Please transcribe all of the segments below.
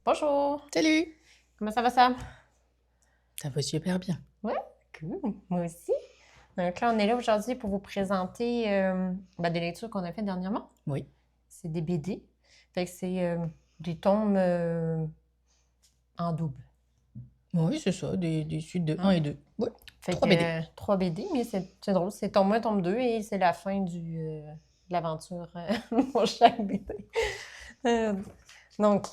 Bonjour! Salut! Comment ça va, Sam? Ça va super bien. Ouais, cool. Moi aussi. Donc là, on est là aujourd'hui pour vous présenter des lectures qu'on a faites dernièrement. Oui. C'est des BD. Fait que c'est des tomes en double. Oui, c'est ça, des suites de 1 et 2. Oui, Fait 3 que BD. 3 BD, mais c'est drôle. C'est tome 1, tome 2 et c'est la fin de l'aventure pour chaque BD. Euh, donc,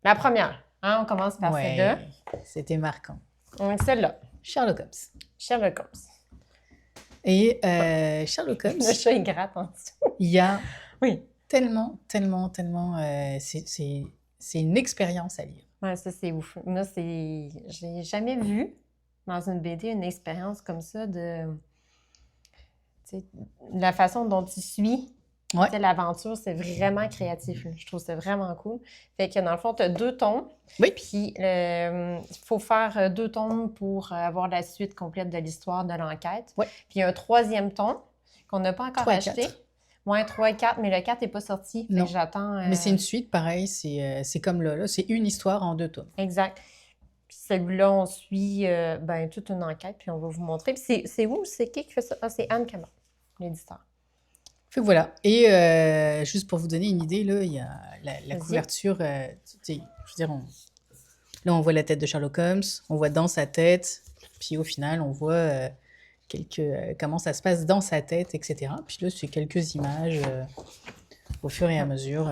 la première. Hein, on commence par celle-là. Ouais, c'était marquant. Donc, celle-là. Sherlock Holmes. Sherlock Holmes. Et Sherlock Holmes, Le chat, il gratte en dessous. il y a Oui. tellement, c'est une expérience à lire. Ouais, ça, c'est ouf. Moi, j'ai jamais vu dans une BD une expérience comme ça tu sais, la façon dont tu suis Ouais, tu sais, l'aventure, c'est vraiment créatif, là. Je trouve ça vraiment cool. Fait que dans le fond, tu as 2 tomes, oui, puis il faut faire 2 tomes pour avoir la suite complète de l'histoire de l'enquête. ouais, Puis il y a un 3e tome qu'on n'a pas encore 3 et acheté. 4. Ouais, 3 et 4, mais le 4 n'est pas sorti. Fait que Non, j'attends. mais c'est une suite, pareil, c'est comme là, c'est une histoire en 2 tomes. Exact. Puis celui-là, on suit toute une enquête, puis on va vous montrer. Puis c'est où? C'est qui fait ça? Ah, c'est Anne Cameron, l'éditeur. Fait que voilà. Et juste pour vous donner une idée, là, il y a la Vas-y. couverture, tu sais, je veux dire, là, on voit la tête de Sherlock Holmes, on voit dans sa tête, puis au final, on voit comment ça se passe dans sa tête, etc. Puis là, c'est quelques images au fur et à mesure.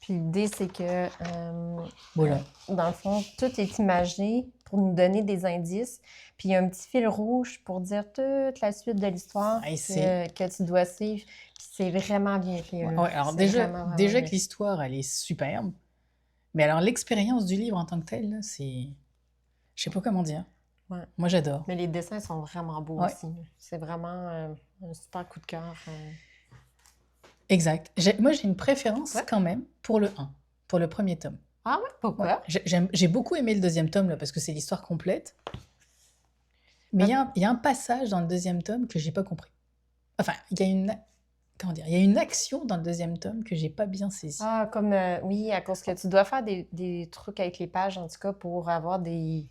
Puis l'idée, c'est que, Voilà. dans le fond, tout est imagé pour nous donner des indices. Puis il y a un petit fil rouge pour dire toute la suite de l'histoire Et que tu dois suivre. Puis c'est vraiment bien fait, Ouais, là. ouais, alors C'est déjà, vraiment, vraiment déjà bien que l'histoire, elle est superbe, mais alors l'expérience du livre en tant que tel, là, c'est... Je sais pas comment dire. fait. Ouais. Moi, j'adore. Mais les dessins sont vraiment beaux Ouais. aussi. C'est vraiment un super coup de cœur. Exact. Moi, j'ai une préférence Ouais. quand même pour le 1, pour le premier tome. Ah ouais? Pourquoi? Ouais. J'ai beaucoup aimé le deuxième tome, là, parce que c'est l'histoire complète. Mais il y a un passage dans le deuxième tome que j'ai pas compris. Enfin, il y a une... Comment dire? Il y a une action dans le deuxième tome que j'ai pas bien saisie. Ah, comme, oui, à cause que tu dois faire des trucs avec les pages, en tout cas, pour avoir des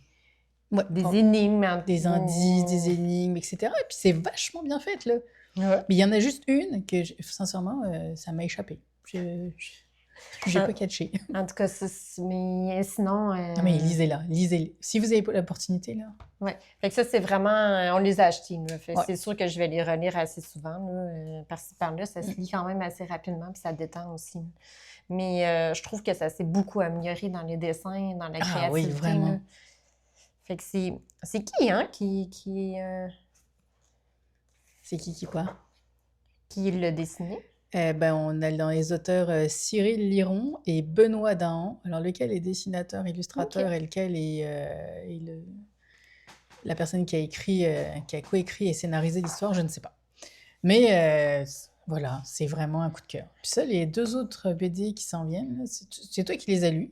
Ouais, énigmes. des indices, des énigmes, etc. Et puis c'est vachement bien fait, là. Ouais. Mais il y en a juste une que, sincèrement, ça m'a échappé. J'ai pas catché. En tout cas, mais sinon... Non, mais lisez-la, lisez-les. Si vous avez l'opportunité, là. Ouais. Fait que ça, c'est vraiment... on les a achetés, là. Fait que Ouais. c'est sûr que je vais les relire assez souvent, là. Par-ci, par-là, ça se lit quand même assez rapidement, puis ça détend aussi. Mais je trouve que ça s'est beaucoup amélioré dans les dessins, dans la créativité. Ah oui, vraiment. Là. Fait que c'est qui, hein, C'est qui quoi? qui l'a dessiné? On a dans les auteurs Cyril Liron et Benoît Dahan. Alors, lequel est dessinateur, illustrateur Ok. et lequel est, la personne qui a écrit, qui a coécrit et scénarisé l'histoire, je ne sais pas. Mais voilà, c'est vraiment un coup de cœur. Puis ça, les 2 autres BD qui s'en viennent, là, c'est toi qui les as lus.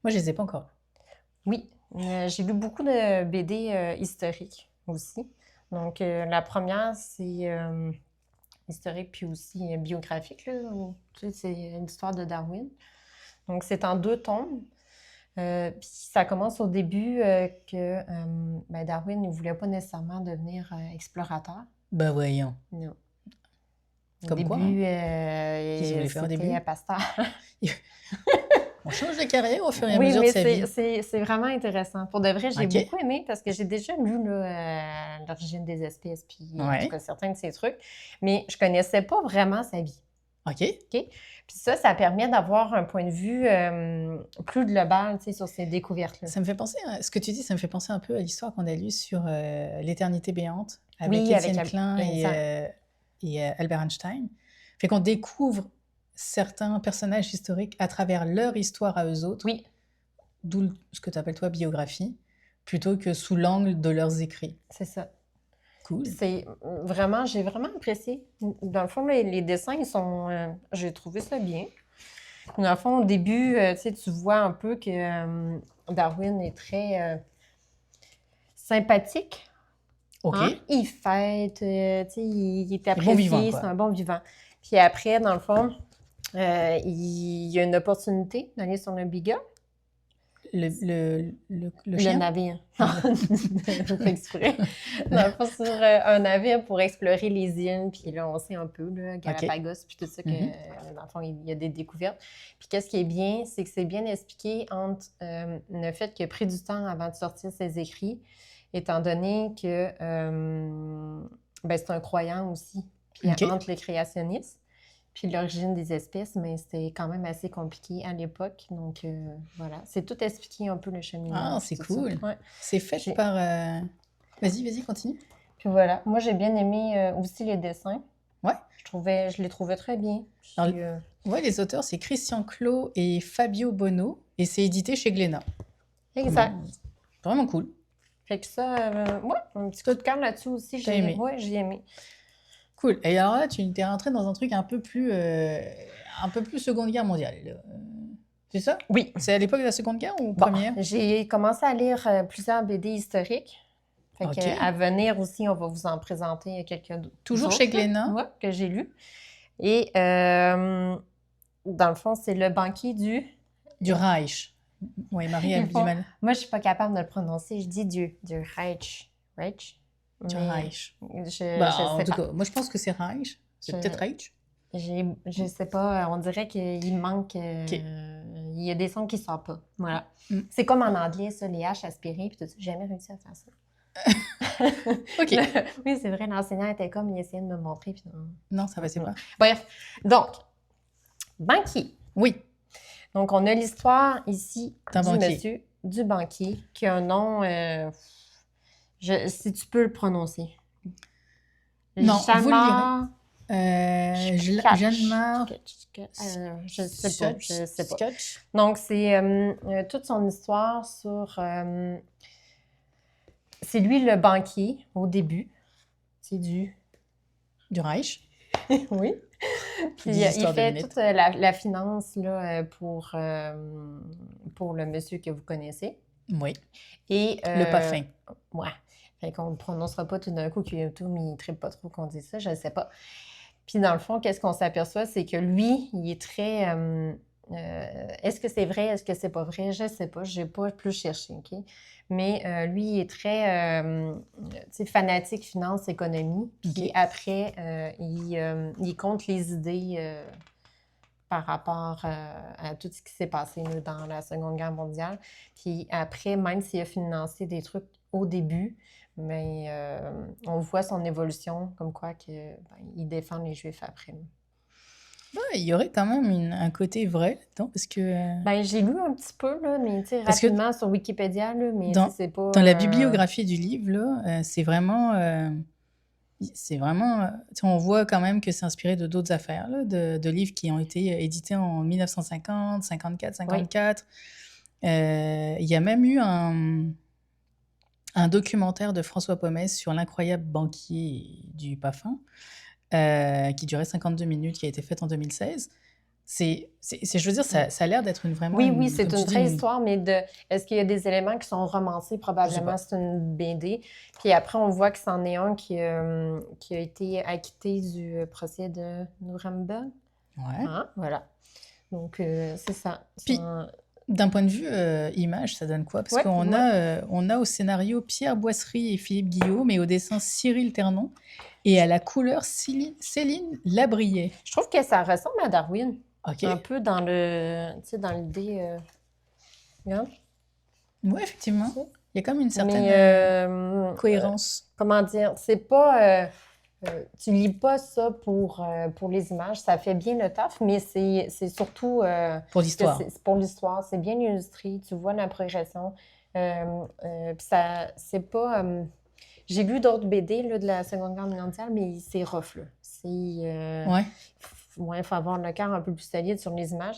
Moi, je les ai pas encore lus. Oui, j'ai lu beaucoup de BD historiques aussi. Donc, la première, c'est historique puis aussi biographique, là. Tu sais, c'est l'histoire de Darwin. Donc, c'est en 2 tomes. Puis ça commence au début que Darwin ne voulait pas nécessairement devenir explorateur. Bah voyons. Non. Au Comme quoi, début, Qu'est-ce qu'il voulait faire au c'était début? pasteur. On change de carrière au fur et à Oui, mesure de mais sa vie. c'est vraiment intéressant. Pour de vrai, j'ai Ok. beaucoup aimé parce que j'ai déjà lu là, l'origine des espèces, puis en tout Ouais. cas certains de ces trucs, mais je connaissais pas vraiment sa vie. Ok. OK? Puis ça permet d'avoir un point de vue plus global, tu sais, sur ces découvertes-là. Ça me fait penser, ce que tu dis, ça me fait penser un peu à l'histoire qu'on a lue sur l'éternité béante avec Oui, avec Étienne Klein exact. et Albert Einstein. Fait qu'on découvre certains personnages historiques à travers leur histoire à eux autres, Oui, d'où ce que tu appelles toi biographie, plutôt que sous l'angle de leurs écrits. c'est ça. Cool. C'est vraiment, j'ai vraiment apprécié. Dans le fond, les dessins, ils sont, j'ai trouvé ça bien. Dans le fond, au début, tu sais, tu vois un peu que Darwin est très sympathique. Ok. Hein? Il fête, tu sais, il est bon vivant, apprécié, quoi. c'est un bon vivant. Puis après, dans le fond, il y a une opportunité d'aller sur le Biga. le Le chien? navire. Je fais exprès. Dans le fond, sur un navire pour explorer les îles. Puis là, on sait un peu, là, OK. Galapagos, puis tout ça, que Mhm. dans le fond, il y a des découvertes. Puis qu'est-ce qui est bien, c'est que c'est bien expliqué entre le fait qu'il a pris du temps avant de sortir ses écrits, étant donné que ben, c'est un croyant aussi. Puis OK. entre le créationniste, puis l'origine des espèces, mais c'était quand même assez compliqué à l'époque. Donc, voilà. C'est tout expliqué un peu le cheminement. Ah, puis c'est tout ça. cool. Ouais. C'est fait J'ai- par... Vas-y, continue. Puis voilà. Moi, j'ai bien aimé aussi les dessins. Ouais. Je les trouvais très bien. Alors, Puis, ouais, les auteurs, c'est Christian Clot et Fabio Bono, et c'est édité chez Glénat. exact. Vraiment cool. Fait que ça, ouais, un petit coup de cœur là-dessus aussi. T'as aimé? Ouais, j'ai aimé. Cool. Et alors là, tu t'es rentré dans un truc un peu plus Seconde Guerre mondiale. C'est ça? Oui. C'est à l'époque de la Seconde Guerre ou Bon, première? j'ai commencé à lire plusieurs BD historiques. Fait OK. que, à venir aussi, on va vous en présenter quelques Toujours autres, chez Glénat? ouais, que j'ai lu. Et dans le fond, c'est le banquier Du Reich. Oui, Marie a Ils du font- mal. Moi, je suis pas capable de le prononcer. Je dis du Reich. Reich? Du Mais Reich. Je Bah, sais en tout pas. cas, moi je pense que c'est Reich. C'est Je- peut-être Reich. Je sais pas. On dirait qu'il manque. OK. Il y a des sons qui sortent pas. Voilà. Mm. C'est comme en anglais, ça, les H aspirés, puis tout ça. J'ai jamais réussi à faire ça. OK. Oui, c'est vrai. L'enseignant était comme, il essayait de me montrer. Puis non. Non, ça passait pas. Bref. Donc, banquier. Oui. Donc, on a l'histoire ici D'un du banquier. monsieur, du banquier, qui a un nom, si tu peux le prononcer. Non, vous le Jalmar- Jeanne-Marc je sais pas. Scotch. Donc, c'est toute son histoire sur... c'est lui le banquier au début. C'est du... Du Reich. Oui. Puis Des il histoires de fait lunettes. toute la finance là, pour le monsieur que vous connaissez. Oui. Et, Le pas fin. Ouais. Fait qu'on ne prononcera pas tout d'un coup Kyoto, mais il ne tripe pas trop qu'on dise ça, je ne sais pas. Puis dans le fond, qu'est-ce qu'on s'aperçoit, c'est que lui, il est très... est-ce que c'est vrai, est-ce que c'est pas vrai? Je ne sais pas, je n'ai pas plus cherché, OK? Mais lui, il est très tu sais, fanatique finance, économie. Puis OK. après, il compte les idées par rapport à tout ce qui s'est passé là, dans la Seconde Guerre mondiale. Puis après, même s'il a financé des trucs au début, mais on voit son évolution, comme quoi que, il défend les Juifs après. Ouais, il y aurait quand même un côté vrai là-dedans, parce que Ben, j'ai lu un petit peu, là, mais tu sais, Parce que rapidement sur Wikipédia, là, mais dans- tu sais, c'est pas... dans la bibliographie du livre, là, c'est vraiment, tu sais, on voit quand même que c'est inspiré de d'autres affaires, là, de livres qui ont été édités en 1950, 54, 54. Il y a même eu un documentaire de François Pomès sur l'incroyable banquier du Parfum, qui durait 52 minutes, qui a été fait en 2016. Je veux dire, ça a l'air d'être vraiment Oui, c'est comme une tu dis, vraie histoire, mais est-ce qu'il y a des éléments qui sont romancés? Probablement, c'est une BD. Puis après, on voit que c'en est un qui a été acquitté du procès de Nuremberg. Ouais. Hein? Voilà. Donc, c'est ça. Puis, d'un point de vue image, ça donne quoi? Parce Ouais, qu'on on a au scénario Pierre Boisserie et Philippe Guillaume, et au dessin Cyril Ternon, et à la couleur Céline Labrier. Je trouve que ça ressemble à Darwin. OK. Un peu dans l'idée... Regarde. Oui, effectivement. Il y a comme une certaine Mais, cohérence. comment dire? C'est pas... tu lis pas ça pour les images. Ça fait bien le taf, mais c'est surtout... Pour l'histoire. C'est pour l'histoire. C'est bien illustré. Tu vois la progression. Puis ça... C'est pas... j'ai lu d'autres BD là, de la Seconde Guerre mondiale, mais c'est rough, là. Ouais. Il faut avoir le cœur un peu plus solide sur les images.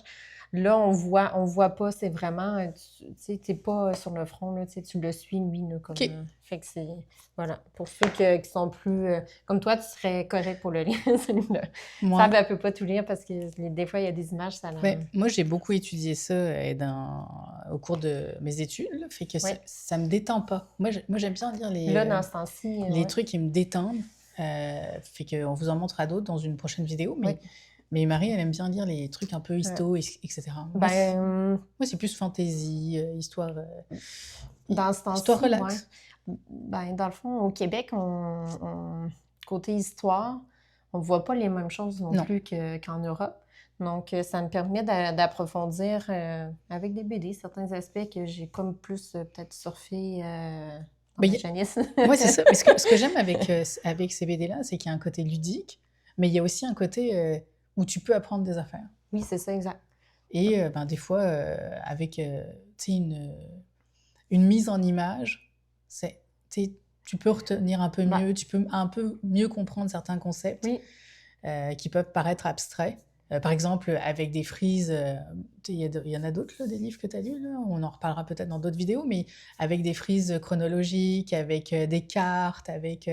Là, on voit pas, c'est vraiment, tu sais, t'es pas sur le front, là, tu le suis, lui, là, comme... OK. Fait que c'est... Voilà. Pour ceux qui sont plus... comme toi, tu serais correct pour le lire, celui-là. Moi, Ça, elle peut pas tout lire parce que des fois, il y a des images, ça... moi, j'ai beaucoup étudié ça au cours de mes études, là, fait que ça me détend pas. Moi, j'aime bien lire Là, dans ce temps-ci... les trucs qui me détendent. Fait qu'on vous en montrera d'autres dans une prochaine vidéo, mais Mais Marie, elle aime bien lire les trucs un peu histo, etc. Moi, Ben, c'est plus fantasy, histoire, dans ce temps-ci, histoire relax. Ben, dans le fond, au Québec, côté histoire, on ne voit pas les mêmes choses non Non. plus qu'en Europe. Donc, ça me permet d'approfondir avec des BD certains aspects que j'ai comme plus peut-être surfé dans Mais ma y a- jeunesse. Ouais, c'est ça. Mais ce que j'aime avec ces BD-là, c'est qu'il y a un côté ludique, mais il y a aussi un côté où tu peux apprendre des affaires. Oui, c'est ça, exact. Et ben, des fois, avec tu sais, une mise en image, tu peux retenir un peu Ben, mieux, tu peux un peu mieux comprendre certains concepts oui, qui peuvent paraître abstraits. Par exemple, avec des frises, il y en a d'autres, là, des livres que tu as lus, là, on en reparlera peut-être dans d'autres vidéos, mais avec des frises chronologiques, avec des cartes, avec...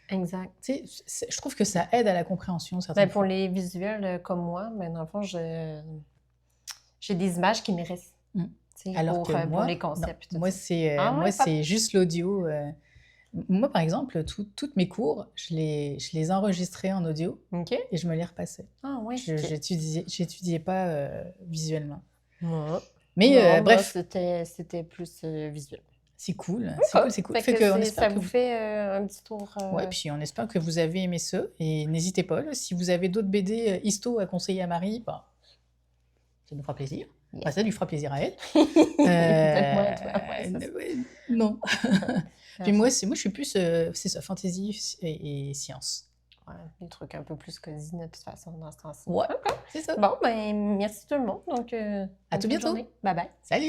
exact. tu sais, je trouve que ça aide à la compréhension Ben, certaines pour fois. les visuels comme moi, ben, dans le fond, j'ai des images qui me restent. Mm. Tu sais, Alors que pour les moi, concepts. non, Tout ça. moi Ouais, c'est juste l'audio. Moi, par exemple, toutes mes cours, je les enregistrais en audio OK. et je me les repassais. Ah, ouais. J'étudiais pas visuellement. Ouais. Mais Non, moi, bref, c'était plus visuel. c'est cool, OK. c'est cool. Fait Fait que qu'on espère ça que vous vous... fait un petit tour. Ouais, puis on espère que vous avez aimé ça. Et n'hésitez pas, là, si vous avez d'autres BD histo à conseiller à Marie, bah, ça nous fera plaisir. Enfin, ça lui fera plaisir à elle. Peut-être moins, toi. Ouais, c'est ça. Non. Puis Ah, moi, je suis plus, c'est ça, fantasy et science. ouais, des trucs un peu plus cosy, de toute façon, dans ce temps-ci. Ouais, OK. c'est ça. Bon, ben, merci tout le monde. Donc, À tout bonne bientôt. journée. Bye bye. Salut!